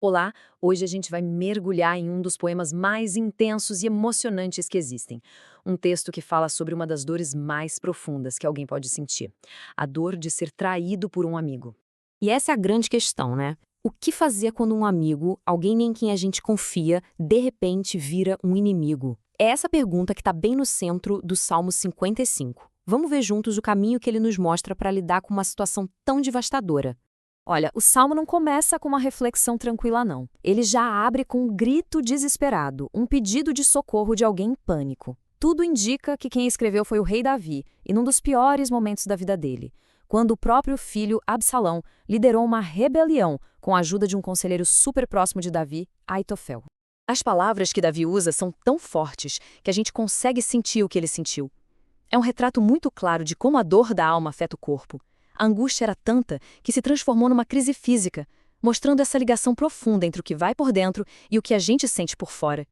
Olá, hoje a gente vai mergulhar em um dos poemas mais intensos e emocionantes que existem. Um texto que fala sobre uma das dores mais profundas que alguém pode sentir: a dor de ser traído por um amigo. E essa é a grande questão, né? O que fazer quando um amigo, alguém em quem a gente confia, de repente vira um inimigo? É essa pergunta que está bem no centro do Salmo 55. Vamos ver juntos o caminho que ele nos mostra para lidar com uma situação tão devastadora. Olha, o Salmo não começa com uma reflexão tranquila, não. Ele já abre com um grito desesperado, um pedido de socorro de alguém em pânico. Tudo indica que quem escreveu foi o rei Davi, e num dos piores momentos da vida dele, quando o próprio filho, Absalão, liderou uma rebelião com a ajuda de um conselheiro super próximo de Davi, Aitofel. As palavras que Davi usa são tão fortes que a gente consegue sentir o que ele sentiu. É um retrato muito claro de como a dor da alma afeta o corpo. A angústia era tanta que se transformou numa crise física, mostrando essa ligação profunda entre o que vai por dentro e o que a gente sente por fora.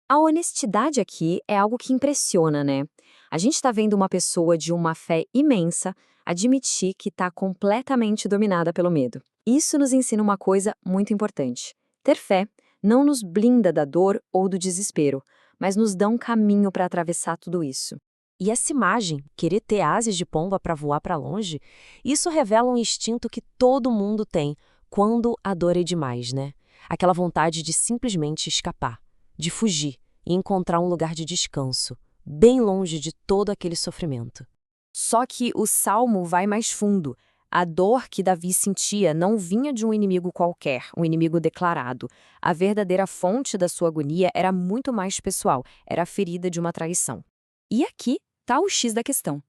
A honestidade aqui é algo que impressiona, né? A gente está vendo uma pessoa de uma fé imensa admitir que está completamente dominada pelo medo. Isso nos ensina uma coisa muito importante. Ter fé não nos blinda da dor ou do desespero, mas nos dá um caminho para atravessar tudo isso. E essa imagem, querer ter asas de pomba para voar para longe, isso revela um instinto que todo mundo tem quando a dor é demais, né? Aquela vontade de simplesmente escapar, de fugir e encontrar um lugar de descanso, bem longe de todo aquele sofrimento. Só que o salmo vai mais fundo. A dor que Davi sentia não vinha de um inimigo qualquer, um inimigo declarado. A verdadeira fonte da sua agonia era muito mais pessoal, era a ferida de uma traição. E aqui está o X da questão.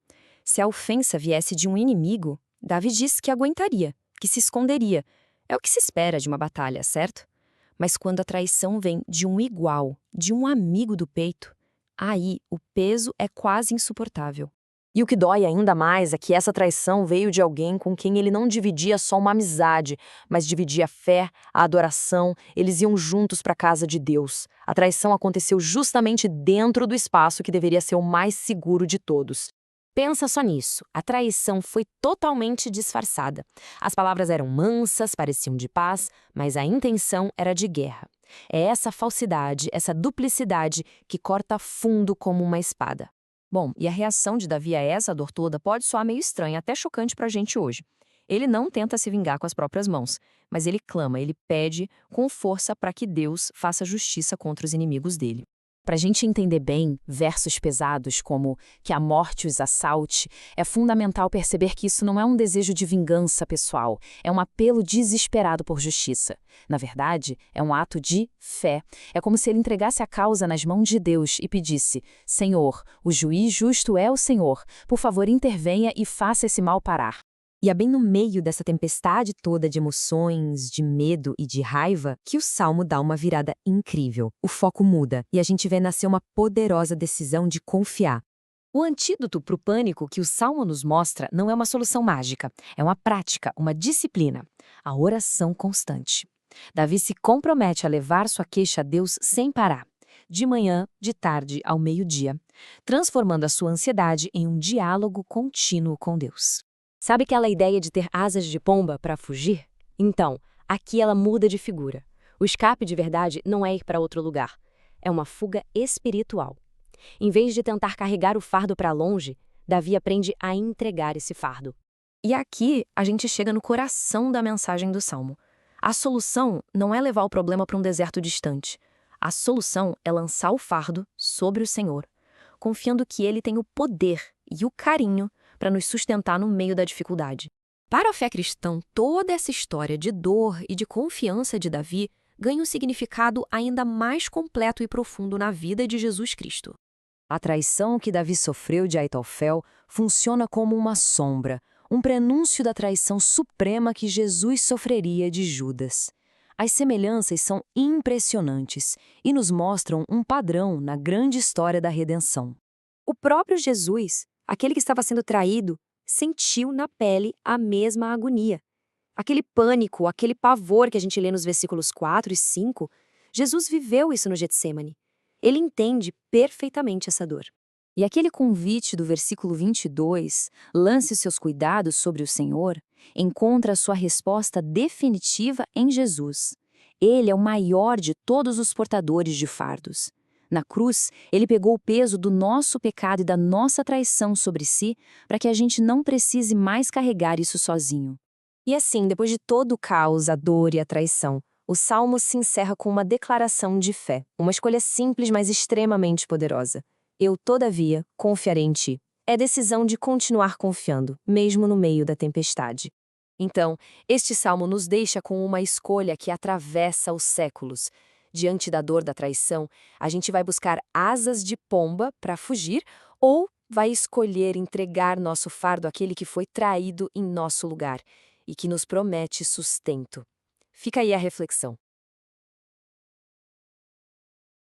Se a ofensa viesse de um inimigo, Davi disse que aguentaria, que se esconderia. É o que se espera de uma batalha, certo? Mas quando a traição vem de um igual, de um amigo do peito, aí o peso é quase insuportável. E o que dói ainda mais é que essa traição veio de alguém com quem ele não dividia só uma amizade, mas dividia a fé, a adoração, eles iam juntos para a casa de Deus. A traição aconteceu justamente dentro do espaço que deveria ser o mais seguro de todos. Pensa só nisso, a traição foi totalmente disfarçada. As palavras eram mansas, pareciam de paz, mas a intenção era de guerra. É essa falsidade, essa duplicidade que corta fundo como uma espada. Bom, e a reação de Davi a essa dor toda pode soar meio estranha, até chocante pra gente hoje. Ele não tenta se vingar com as próprias mãos, mas ele clama, ele pede com força para que Deus faça justiça contra os inimigos dele. Para a gente entender bem versos pesados como que a morte os assalte, é fundamental perceber que isso não é um desejo de vingança pessoal, é um apelo desesperado por justiça. Na verdade, é um ato de fé. É como se ele entregasse a causa nas mãos de Deus e pedisse: Senhor, o juiz justo é o Senhor, por favor intervenha e faça esse mal parar. E é bem no meio dessa tempestade toda de emoções, de medo e de raiva que o salmo dá uma virada incrível. O foco muda e a gente vê nascer uma poderosa decisão de confiar. O antídoto para o pânico que o salmo nos mostra não é uma solução mágica, é uma prática, uma disciplina, a oração constante. Davi se compromete a levar sua queixa a Deus sem parar, de manhã, de tarde ao meio-dia, transformando a sua ansiedade em um diálogo contínuo com Deus. Sabe aquela ideia de ter asas de pomba para fugir? Então, aqui ela muda de figura. O escape de verdade não é ir para outro lugar. É uma fuga espiritual. Em vez de tentar carregar o fardo para longe, Davi aprende a entregar esse fardo. E aqui a gente chega no coração da mensagem do Salmo. A solução não é levar o problema para um deserto distante. A solução é lançar o fardo sobre o Senhor, confiando que Ele tem o poder e o carinho para nos sustentar no meio da dificuldade. Para a fé cristã, toda essa história de dor e de confiança de Davi ganha um significado ainda mais completo e profundo na vida de Jesus Cristo. A traição que Davi sofreu de Aitofel funciona como uma sombra, um prenúncio da traição suprema que Jesus sofreria de Judas. As semelhanças são impressionantes e nos mostram um padrão na grande história da redenção. O próprio Jesus, aquele que estava sendo traído, sentiu na pele a mesma agonia. Aquele pânico, aquele pavor que a gente lê nos versículos 4 e 5, Jesus viveu isso no Getsêmani. Ele entende perfeitamente essa dor. E aquele convite do versículo 22, lance os seus cuidados sobre o Senhor, encontra sua resposta definitiva em Jesus. Ele é o maior de todos os portadores de fardos. Na cruz, ele pegou o peso do nosso pecado e da nossa traição sobre si, para que a gente não precise mais carregar isso sozinho. E assim, depois de todo o caos, a dor e a traição, o Salmo se encerra com uma declaração de fé, uma escolha simples, mas extremamente poderosa. Eu, todavia, confiarei em ti. É decisão de continuar confiando, mesmo no meio da tempestade. Então, este salmo nos deixa com uma escolha que atravessa os séculos. Diante da dor da traição, a gente vai buscar asas de pomba para fugir ou vai escolher entregar nosso fardo àquele que foi traído em nosso lugar e que nos promete sustento. Fica aí a reflexão.